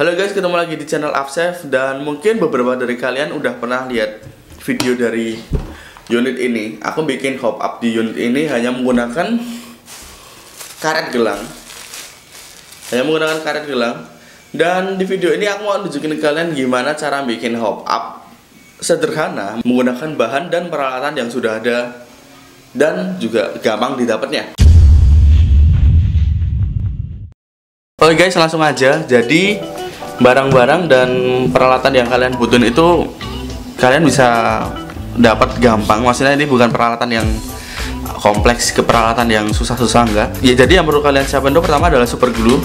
Halo guys, ketemu lagi di channel Upchef. Dan mungkin beberapa dari kalian udah pernah lihat video dari unit ini. Aku bikin hop up di unit ini hanya menggunakan karet gelang. Dan di video ini aku mau tunjukin ke kalian gimana cara bikin hop up sederhana menggunakan bahan dan peralatan yang sudah ada dan juga gampang didapatnya. Oke guys, langsung aja. Jadi barang-barang dan peralatan yang kalian butuhin itu kalian bisa dapat gampang. Maksudnya ini bukan peralatan yang kompleks ke peralatan yang susah-susah, enggak. Ya, jadi yang perlu kalian siapin itu pertama adalah super glue.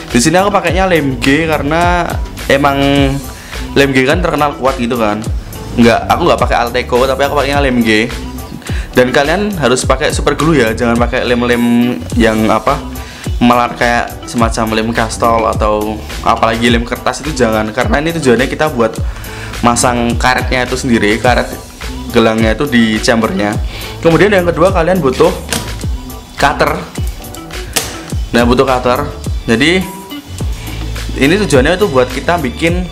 Di sini aku pakainya lem G karena emang lem G kan terkenal kuat gitu kan. Aku nggak pakai Alteco, tapi aku pakainya lem G. Dan kalian harus pakai super glue ya, jangan pakai lem-lem yang melar kayak semacam lem kastol atau apalagi lem kertas, itu jangan, karena ini tujuannya kita buat masang karetnya itu sendiri, karet gelangnya itu di chambernya. Kemudian yang kedua kalian butuh cutter. Nah, butuh cutter. Jadi ini tujuannya itu buat kita bikin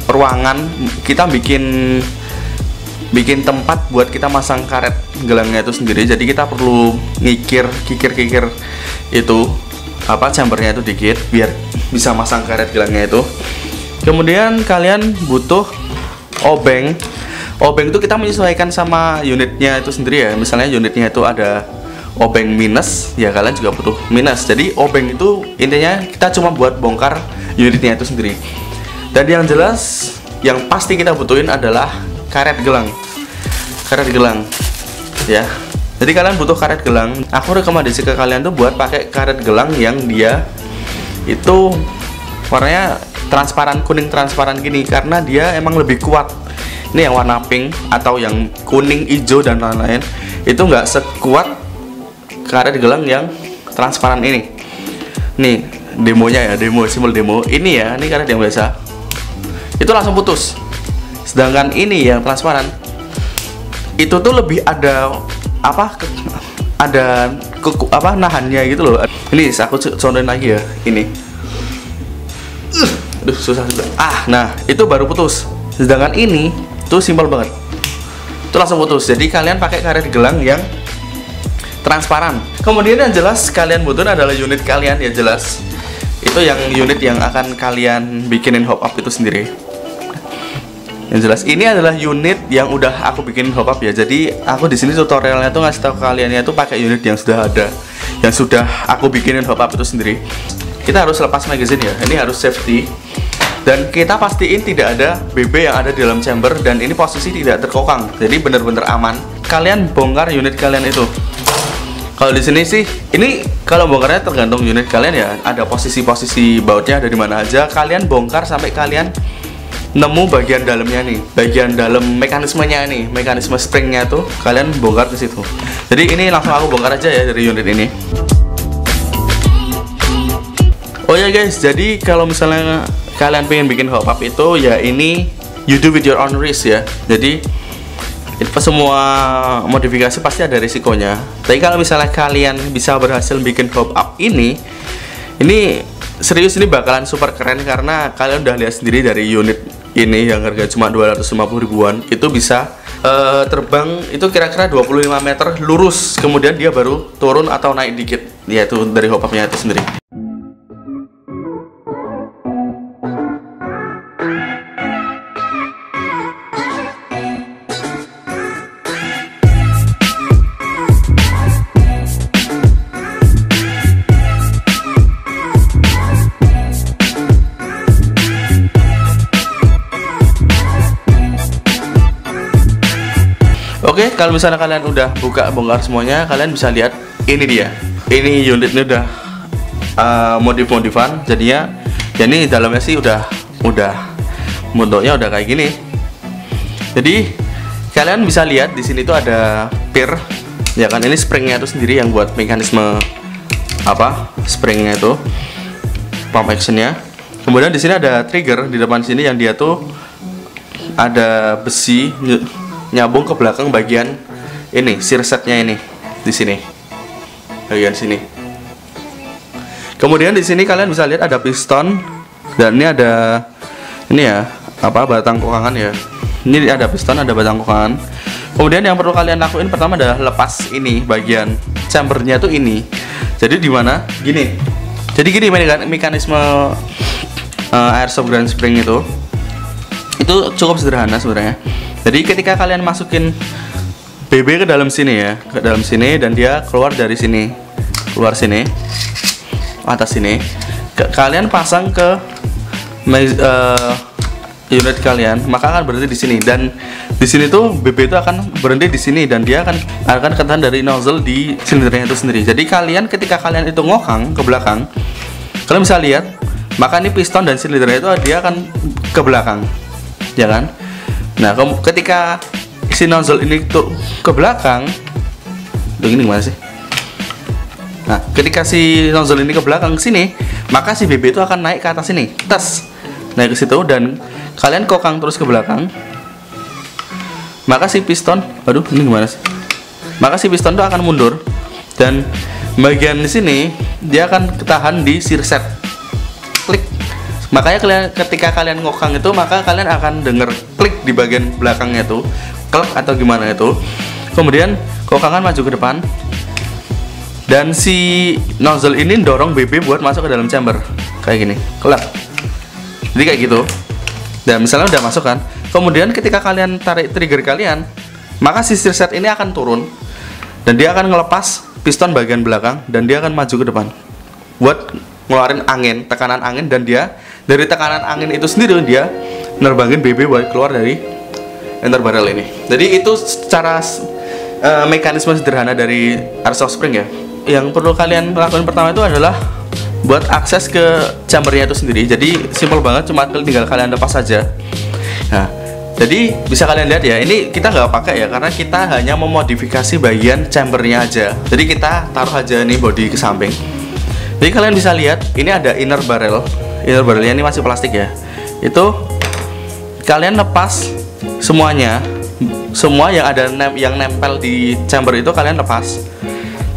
ruangan, kita bikin tempat buat kita masang karet gelangnya itu sendiri. Jadi kita perlu kikir itu chambernya itu dikit biar bisa masang karet gelangnya itu. Kemudian kalian butuh obeng. Obeng itu kita menyesuaikan sama unitnya itu sendiri ya. Misalnya unitnya itu ada obeng minus, ya kalian juga butuh minus. Jadi obeng itu intinya kita cuma buat bongkar unitnya itu sendiri. Dan yang jelas yang pasti kita butuhin adalah karet gelang ya. Jadi kalian butuh karet gelang. Aku rekomendasi ke kalian tuh buat pakai karet gelang yang dia itu warnanya transparan, kuning transparan gini, karena dia emang lebih kuat. Ini yang warna pink atau yang kuning, hijau dan lain-lain itu nggak sekuat karet gelang yang transparan ini. Nih demonya ya, simbol demo. Ini ya, ini karet yang biasa. Itu langsung putus. Sedangkan ini yang transparan itu tuh lebih ada nahannya gitu loh. Ini aku contohin lagi ya, ini. Aduh, susah juga. Nah, itu baru putus. Sedangkan ini tuh simpel banget. Itu langsung putus. Jadi kalian pakai karet gelang yang transparan. Kemudian yang jelas kalian butuhin adalah unit kalian, ya jelas. Itu yang unit yang akan kalian bikinin hop up itu sendiri. Yang jelas ini adalah unit yang udah aku bikin hop up ya. Jadi aku di sini tutorialnya tuh ngasih tahu kalian itu pakai unit yang sudah ada, yang sudah aku bikinin hop up itu sendiri. Kita harus lepas magazine ya. Ini harus safety. Dan kita pastiin tidak ada BB yang ada di dalam chamber dan ini posisi tidak terkokang. Jadi bener-bener aman. Kalian bongkar unit kalian itu. Kalau di sini sih, ini kalau bongkarnya tergantung unit kalian ya. Ada posisi-posisi bautnya ada di mana aja. Kalian bongkar sampai kalian nemu bagian dalamnya nih, bagian dalam mekanismenya nih, mekanisme springnya tuh kalian bongkar ke situ. Jadi ini langsung aku bongkar aja ya dari unit ini. Oh ya guys, jadi kalau misalnya kalian pengen bikin hop up itu ya ini you do with your own risk ya. Jadi itu semua modifikasi pasti ada risikonya. Tapi kalau misalnya kalian bisa berhasil bikin hop up ini serius, ini bakalan super keren karena kalian udah lihat sendiri dari unit ini yang harga cuma 250 ribuan itu bisa terbang itu kira-kira 25 meter lurus, kemudian dia baru turun atau naik dikit, yaitu dari hop up-nya itu sendiri. Oke, kalau misalnya kalian udah bongkar semuanya, kalian bisa lihat ini dia. Ini unitnya udah modif-modifan, jadinya ya ini dalamnya sih udah bentuknya udah kayak gini. Jadi kalian bisa lihat di sini tuh ada pir, ya kan, ini springnya itu sendiri yang buat mekanisme springnya itu, pump actionnya. Kemudian di sini ada trigger di depan sini yang dia tuh ada besi nyambung ke belakang bagian ini, sirsetnya ini di sini, bagian sini. Kemudian di sini kalian bisa lihat ada piston Dan ini ada ini ya, apa, batang kokangan ya. Ini ada piston, ada batang kokangan. Kemudian yang perlu kalian lakuin pertama adalah lepas ini bagian chambernya tuh ini. Jadi di mana? Gini. Jadi gini mekanisme airsoft grand spring itu cukup sederhana sebenarnya. Jadi ketika kalian masukin BB ke dalam sini ya, ke dalam sini, dan dia keluar dari sini, keluar sini, atas sini, kalian pasang ke unit kalian, maka akan berhenti di sini. Dan di sini tuh BB itu akan berhenti di sini, dan dia akan ketahan dari nozzle di silindernya itu sendiri. Jadi kalian ketika kalian itu ngokang ke belakang, kalian bisa lihat, maka ini piston dan silindernya itu dia akan ke belakang, ya kan? Nah, ketika si nozzle ini tuh ke belakang, tuh gini gimana sih? Nah, ketika si nozzle ini ke belakang sini, maka si BB itu akan naik ke atas sini, tes, naik ke situ, dan kalian kokang terus ke belakang, maka si piston, aduh ini gimana sih? Maka si piston itu akan mundur, dan bagian di sini dia akan ketahan di sirset, klik. Makanya ketika kalian ngokang itu, maka kalian akan denger klik di bagian belakangnya itu, klik atau gimana itu. Kemudian kokangan maju ke depan, dan si nozzle ini dorong BB buat masuk ke dalam chamber kayak gini, klik. Jadi kayak gitu. Dan misalnya udah masuk kan, kemudian ketika kalian tarik trigger kalian, maka si sirset ini akan turun, dan dia akan ngelepas piston bagian belakang, dan dia akan maju ke depan buat ngeluarin angin, tekanan angin, dan dia dari tekanan angin itu sendiri dia nerbangin BB buat keluar dari inner barrel ini. Jadi itu secara mekanisme sederhana dari airsoft spring ya. Yang perlu kalian lakukan pertama itu adalah buat akses ke chambernya itu sendiri. Jadi simple banget, cuma tinggal kalian lepas saja. Nah, jadi bisa kalian lihat ya, ini kita nggak pakai ya, karena kita hanya memodifikasi bagian chambernya aja. Jadi kita taruh aja nih body ke samping. Jadi kalian bisa lihat, ini ada inner barrel. Inner barrelnya ini masih plastik ya. Itu kalian lepas semuanya, semua yang ada yang nempel di chamber itu kalian lepas.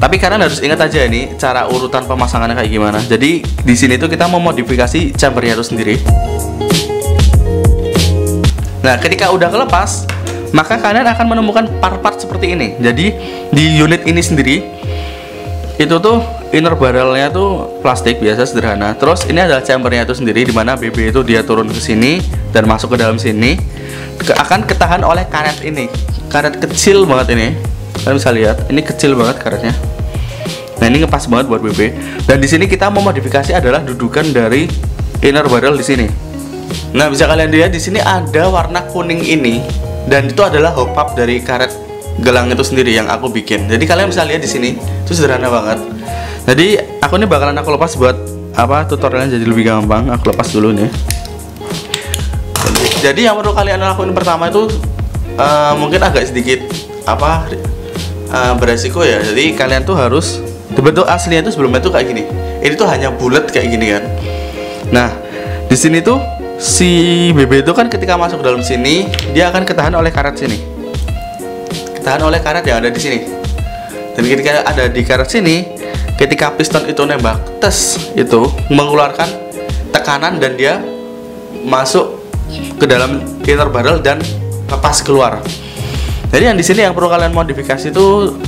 Tapi kalian harus ingat aja ini cara urutan pemasangannya kayak gimana. Jadi di sini tuh kita memodifikasi chambernya itu sendiri. Nah, ketika udah kelepas, maka kalian akan menemukan part-part seperti ini. Jadi di unit ini sendiri itu tuh inner barrelnya tuh plastik biasa sederhana. Terus ini adalah chambernya itu sendiri, dimana BB itu dia turun ke sini dan masuk ke dalam sini, akan ketahan oleh karet ini. Karet kecil banget ini. Kalian bisa lihat, ini kecil banget karetnya. Nah, ini ngepas banget buat BB. Dan di sini kita memodifikasi adalah dudukan dari inner barrel di sini. Nah, bisa kalian lihat di sini ada warna kuning ini, dan itu adalah hop up dari karet gelang itu sendiri yang aku bikin. Jadi kalian bisa lihat di sini, itu sederhana banget. Jadi aku ini bakalan aku lepas buat apa tutorialnya jadi lebih gampang. Aku lepas dulu nih. Jadi yang perlu kalian lakuin pertama itu mungkin agak sedikit apa beresiko ya. Jadi kalian tuh harus bentuk aslinya itu sebelumnya tuh kayak gini. Ini tuh hanya bulat kayak gini kan. Nah, di sini tuh si BB itu kan ketika masuk ke dalam sini dia akan ketahan oleh karet sini. Ketahan oleh karet yang ada di sini. Dan ketika ada di karet sini, ketika piston itu nembak tes itu mengeluarkan tekanan dan dia masuk ke dalam inner barrel dan lepas keluar. Jadi yang di sini yang perlu kalian modifikasi itu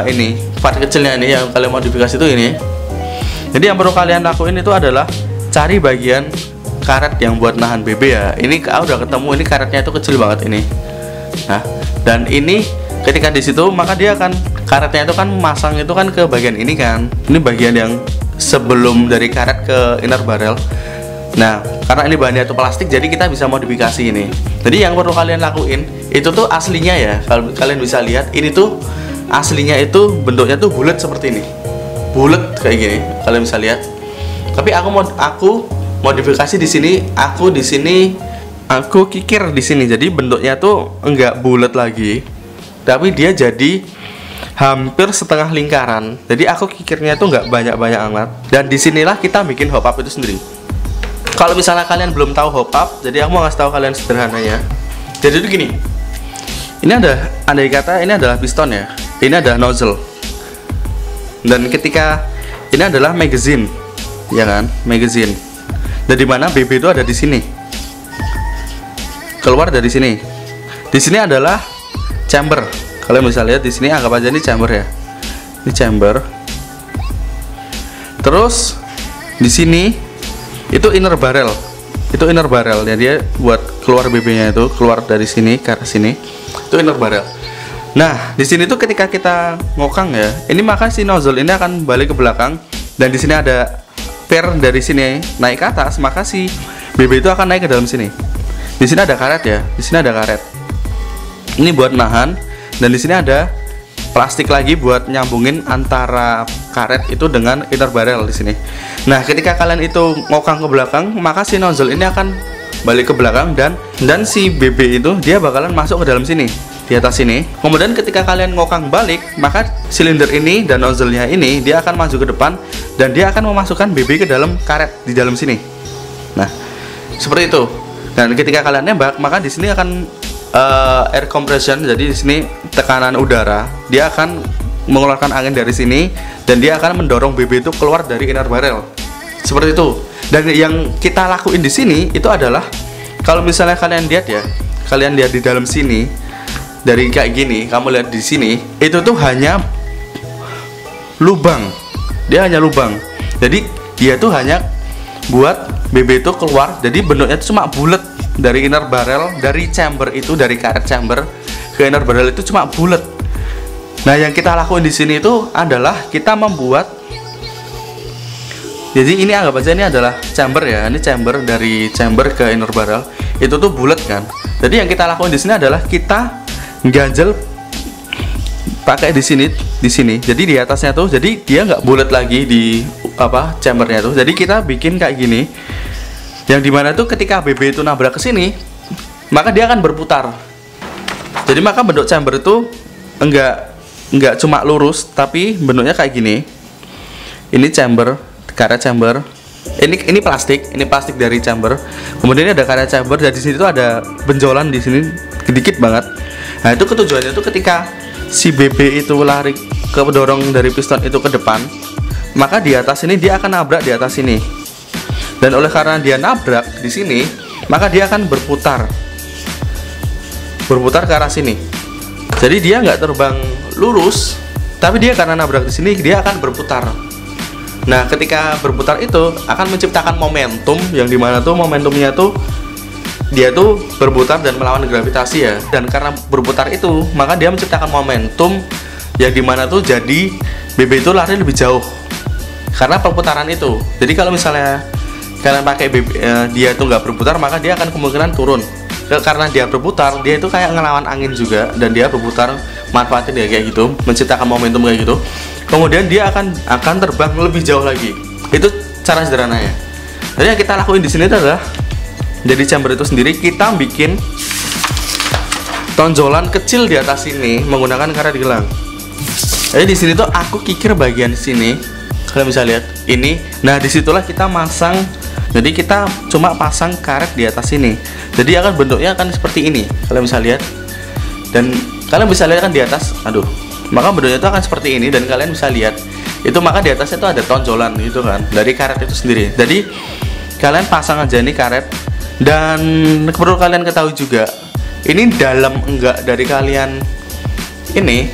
ini part kecilnya ini yang kalian modifikasi itu ini. Jadi yang perlu kalian lakuin itu adalah cari bagian karet yang buat nahan BB ya. Ini udah ketemu, ini karetnya itu kecil banget ini. Nah, dan ini ketika di situ maka dia akan karetnya itu kan masang itu kan ke bagian ini kan. Ini bagian yang sebelum dari karet ke inner barrel. Nah, karena ini bahannya itu plastik, jadi kita bisa modifikasi ini. Jadi yang perlu kalian lakuin itu tuh aslinya ya. Kalau kalian bisa lihat, ini tuh aslinya itu bentuknya tuh bulat seperti ini, bulat kayak gini. Kalian bisa lihat. Tapi aku modifikasi di sini. Aku kikir di sini. Jadi bentuknya tuh enggak bulat lagi, tapi dia jadi hampir setengah lingkaran. Jadi aku kikirnya tuh enggak banyak-banyak amat. Dan disinilah kita bikin hop up itu sendiri. Kalau misalnya kalian belum tahu hop up, jadi aku mau ngasih tahu kalian sederhananya. Jadi itu gini. Ini andai kata ini adalah piston ya. Ini adalah nozzle. Dan ketika ini adalah magazine, ya kan? Magazine. Dan di mana BB itu ada di sini. Keluar dari sini. Di sini adalah chamber. Kalian bisa lihat di sini, anggap aja ini chamber ya. Ini chamber. Terus di sini itu inner barrel. Itu inner barrel ya, dia buat keluar BB-nya itu keluar dari sini ke arah sini. Itu inner barrel. Nah, di sini tuh ketika kita ngokang ya, ini maka si nozzle ini akan balik ke belakang dan di sini ada pair dari sini naik ke atas, maka si BB itu akan naik ke dalam sini. Di sini ada karet ya, di sini ada karet. Ini buat nahan dan di sini ada plastik lagi buat nyambungin antara karet itu dengan inner barrel di sini. Nah, ketika kalian itu ngokang ke belakang, maka si nozzle ini akan balik ke belakang dan si BB itu dia bakalan masuk ke dalam sini. Di atas sini. Kemudian ketika kalian ngokang balik, maka silinder ini dan nozzle-nya ini dia akan maju ke depan dan dia akan memasukkan BB ke dalam karet di dalam sini. Nah, seperti itu. Dan ketika kalian nembak, maka di sini akan air compression. Jadi di sini tekanan udara, dia akan mengeluarkan angin dari sini dan dia akan mendorong BB itu keluar dari inner barrel. Seperti itu. Dan yang kita lakuin di sini itu adalah kalau misalnya kalian lihat ya, kalian lihat di dalam sini. Dari kayak gini, kamu lihat di sini, itu tuh hanya lubang. Dia hanya lubang. Jadi dia tuh hanya buat BB itu keluar. Jadi bentuknya itu cuma bulat dari inner barrel, dari chamber itu, dari karet chamber ke inner barrel itu cuma bulat. Nah, yang kita lakuin di sini itu adalah kita membuat. Jadi ini anggap aja ini adalah chamber ya. Ini chamber dari chamber ke inner barrel. Itu tuh bulat kan. Jadi yang kita lakuin di sini adalah kita ganjel pakai di sini. Jadi di atasnya tuh, jadi dia nggak bulat lagi di chambernya tuh. Jadi kita bikin kayak gini, yang dimana tuh ketika BB itu nabrak ke sini, maka dia akan berputar. Jadi maka bentuk chamber itu enggak cuma lurus, tapi bentuknya kayak gini. Ini chamber, karet chamber. Ini plastik dari chamber. Kemudian ini ada karet chamber dan di sini tuh ada benjolan di sini sedikit banget. Nah, itu ketujuannya itu ketika si BB itu lari ke dorong dari piston itu ke depan, maka di atas ini dia akan nabrak di atas sini. Dan oleh karena dia nabrak di sini, maka dia akan berputar ke arah sini. Jadi dia nggak terbang lurus, tapi dia karena nabrak di sini dia akan berputar. Nah, ketika berputar itu akan menciptakan momentum yang dimana tuh momentumnya tuh dia tuh berputar dan melawan gravitasi ya. Dan karena berputar itu, maka dia menciptakan momentum yang dimana tuh jadi BB itu lari lebih jauh karena perputaran itu. Jadi kalau misalnya kalian pakai BB, dia tuh nggak berputar, maka dia akan kemungkinan turun. Karena dia berputar, dia itu kayak ngelawan angin juga dan dia berputar, manfaatin dia kayak gitu, menciptakan momentum kayak gitu. Kemudian dia akan terbang lebih jauh lagi. Itu cara sederhananya. Jadi yang kita lakuin di sini adalah jadi chamber itu sendiri kita bikin tonjolan kecil di atas sini menggunakan karet gelang. Jadi di sini tuh aku kikir bagian sini, kalian bisa lihat ini. Nah, disitulah kita masang. Jadi kita cuma pasang karet di atas sini. Jadi akan bentuknya akan seperti ini. Kalian bisa lihat. Dan kalian bisa lihat kan di atas. Aduh. Maka bentuknya itu akan seperti ini dan kalian bisa lihat. Itu maka di atasnya itu ada tonjolan gitu kan dari karet itu sendiri. Jadi kalian pasang aja nih karet. Dan perlu kalian ketahui juga, ini dalam enggak dari kalian ini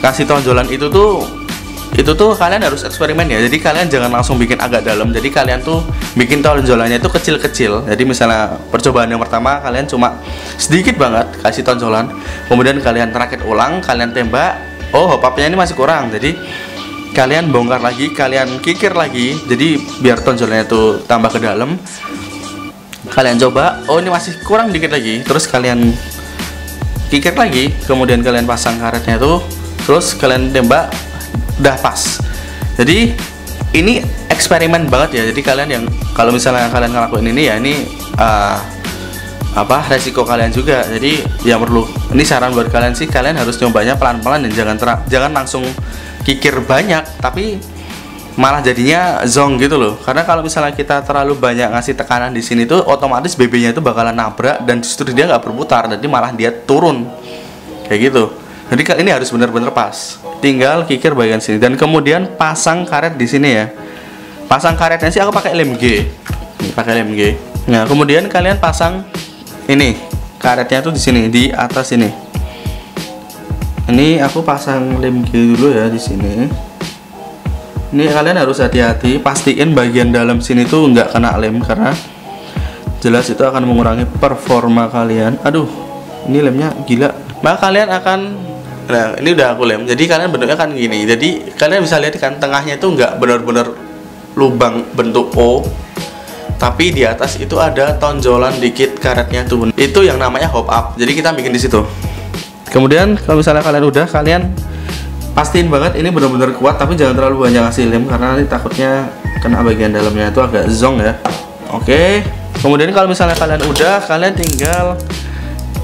kasih tonjolan itu tuh kalian harus eksperimen ya. Jadi kalian jangan langsung bikin agak dalam. Jadi kalian tuh bikin tonjolannya itu kecil-kecil. Jadi misalnya percobaan yang pertama kalian cuma sedikit banget kasih tonjolan, kemudian kalian rakit ulang, kalian tembak, oh hop-upnya ini masih kurang. Jadi kalian bongkar lagi, kalian kikir lagi, jadi biar tonjolannya itu tambah ke dalam. Kalian coba, oh ini masih kurang dikit lagi, terus kalian kikir lagi, kemudian kalian pasang karetnya itu, terus kalian tembak, udah pas. Jadi ini eksperimen banget ya. Jadi kalian yang kalau misalnya kalian ngelakuin ini ya, ini resiko kalian juga. Jadi yang perlu, ini saran buat kalian sih, kalian harus nyobanya pelan-pelan dan jangan langsung kikir banyak, tapi malah jadinya zong gitu loh. Karena kalau misalnya kita terlalu banyak ngasih tekanan di sini tuh, otomatis BB-nya itu bakalan nabrak dan justru dia nggak berputar, jadi malah dia turun kayak gitu. Jadi ini harus benar-benar pas. Tinggal kikir bagian sini dan kemudian pasang karet di sini ya. pasang karetnya sih aku pakai lem G. Pakai lem G. Nah, kemudian kalian pasang ini karetnya tuh di sini, di atas ini. Ini aku pasang lem G dulu ya di sini. Ini kalian harus hati-hati, pastiin bagian dalam sini tuh nggak kena lem karena jelas itu akan mengurangi performa kalian. Aduh, ini lemnya gila. Maka kalian akan, nah ini udah aku lem. Jadi kalian bentuknya kan gini. Jadi kalian bisa lihat kan tengahnya itu nggak benar-benar lubang bentuk O, tapi di atas itu ada tonjolan dikit karetnya tuh. Itu yang namanya hop up. Jadi kita bikin di situ. Kemudian kalau misalnya kalian udah, kalian pastiin banget ini benar-benar kuat, tapi jangan terlalu banyak ngasih lem karena nanti takutnya kena bagian dalamnya itu agak zong ya. Oke. Kemudian kalau misalnya kalian udah, kalian tinggal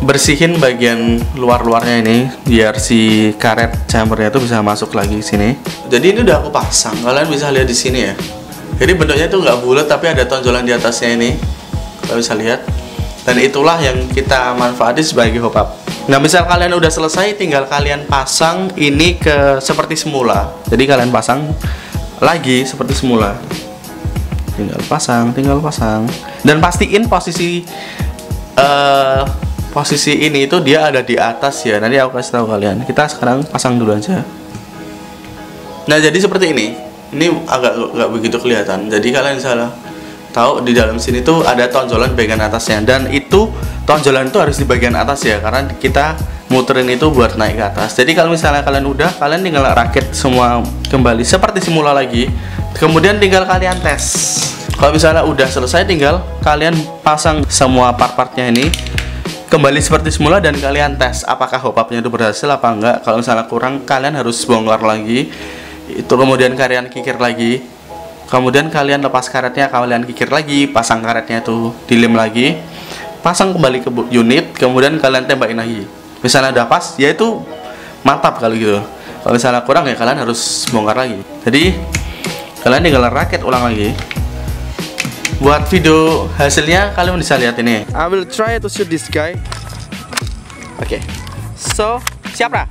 bersihin bagian luar-luarnya ini biar si karet chambernya itu bisa masuk lagi sini. Jadi ini udah aku pasang, kalian bisa lihat di sini ya. Jadi bentuknya itu nggak bulat tapi ada tonjolan di atasnya ini, kalian bisa lihat. Dan itulah yang kita manfaatkan sebagai hop up. Nah, misal kalian udah selesai, tinggal kalian pasang ini ke seperti semula. Jadi kalian pasang lagi seperti semula. Tinggal pasang. Dan pastiin posisi ini itu dia ada di atas ya. Nanti aku kasih tahu kalian. Kita sekarang pasang dulu aja. Nah, jadi seperti ini. Ini agak nggak begitu kelihatan. Jadi kalian salah tahu di dalam sini tuh ada tonjolan di bagian atasnya, dan itu tonjolan itu harus di bagian atas ya, karena kita muterin itu buat naik ke atas. Jadi kalau misalnya kalian udah, kalian tinggal rakit semua kembali seperti semula lagi. Kemudian tinggal kalian tes. Kalau misalnya udah selesai, tinggal kalian pasang semua part-partnya ini kembali seperti semula dan kalian tes apakah hop up-nya itu berhasil apa enggak. Kalau misalnya kurang, kalian harus bongkar lagi. Itu kemudian kalian kikir lagi. Kemudian kalian lepas karetnya, kalian kikir lagi, pasang karetnya itu, dilem lagi, pasang kembali ke unit, kemudian kalian tembakin lagi. Misalnya udah pas, ya itu mantap kalau gitu. Kalau misalnya kurang ya kalian harus bongkar lagi. Jadi kalian tinggal rakit ulang lagi. Buat video hasilnya kalian bisa lihat ini. I will try to shoot this guy. Okay. So, siap lah?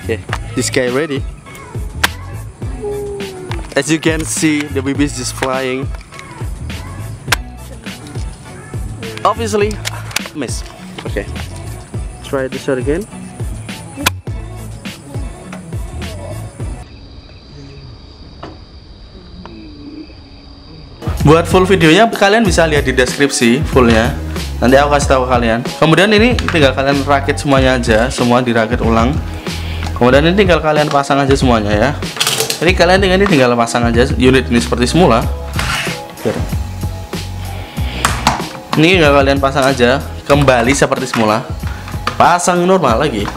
Okay, this guy ready. As you can see, the baby is just flying. Obviously, miss. Okay, try the shot again. Buat full videonya kalian bisa lihat di deskripsi fullnya. Nanti aku kasih tahu kalian. Kemudian ini tinggal kalian rakit semuanya aja, semua dirakit ulang. Kemudian ini tinggal kalian pasang aja semuanya ya. Jadi kalian tinggal pasang aja unit ini seperti semula. Ini tinggal kalian pasang aja kembali seperti semula. Pasang normal lagi.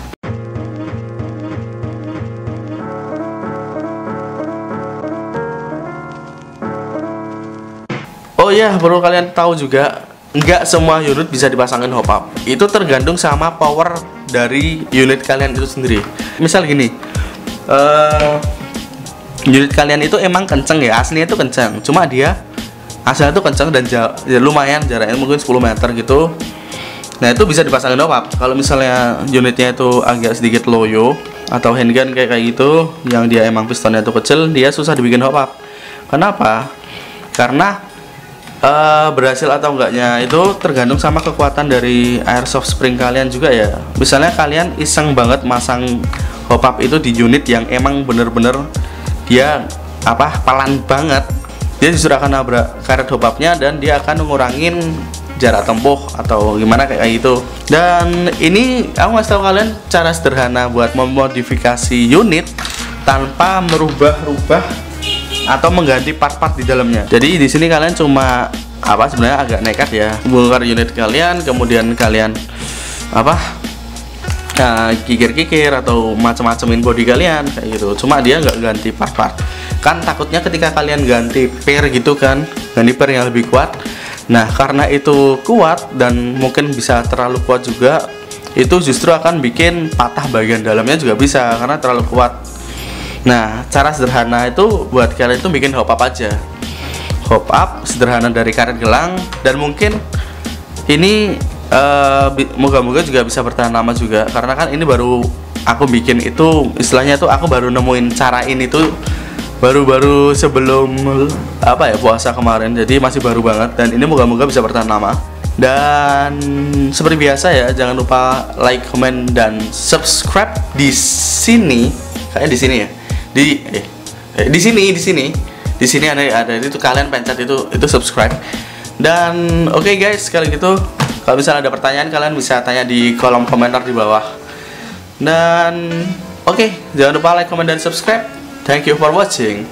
Oh ya, perlu kalian tahu juga, nggak semua unit bisa dipasangin hop up. Itu tergantung sama power dari unit kalian itu sendiri. Misal gini, unit kalian itu emang kenceng ya, aslinya itu kenceng, cuma dia asalnya itu kenceng dan ya lumayan jaraknya mungkin 10 meter gitu. Nah, itu bisa dipasangin hop up. Kalau misalnya unitnya itu agak sedikit loyo atau handgun kayak gitu, yang dia emang pistonnya itu kecil, dia susah dibikin hop up. Kenapa? Karena berhasil atau enggaknya itu tergantung sama kekuatan dari airsoft spring kalian juga ya. Misalnya kalian iseng banget masang hop up itu di unit yang emang bener-bener dia pelan banget, dia justru akan nabrak karet hop up-nya dan dia akan ngurangin jarak tempuh atau gimana kayak gitu. Dan ini aku ngasih tahu kalian cara sederhana buat memodifikasi unit tanpa merubah-rubah atau mengganti part-part di dalamnya. Jadi di sini kalian cuma sebenarnya agak nekat ya, bongkar unit kalian, kemudian kalian kikir-kikir atau macam-macamin body kalian kayak gitu. Cuma dia nggak ganti part-part. Kan takutnya ketika kalian ganti pair gitu kan, ganti pair yang lebih kuat. Nah, karena itu kuat dan mungkin bisa terlalu kuat juga, itu justru akan bikin patah bagian dalamnya juga bisa karena terlalu kuat. Nah, cara sederhana itu buat kalian itu bikin hop up aja. Hop up sederhana dari karet gelang, dan mungkin ini moga-moga juga bisa bertahan lama juga, karena kan ini baru aku bikin itu, istilahnya tuh aku baru nemuin cara ini tuh baru-baru sebelum apa ya, puasa kemarin, jadi masih baru banget, dan ini moga-moga bisa bertahan lama. Dan seperti biasa ya, jangan lupa like, comment, dan subscribe di sini. Kayaknya di sini ya. Di sini ada itu, kalian pencet itu subscribe. Dan oke guys, sekali gitu, kalau misalnya ada pertanyaan kalian bisa tanya di kolom komentar di bawah. Dan oke, jangan lupa like, comment, dan subscribe. Thank you for watching.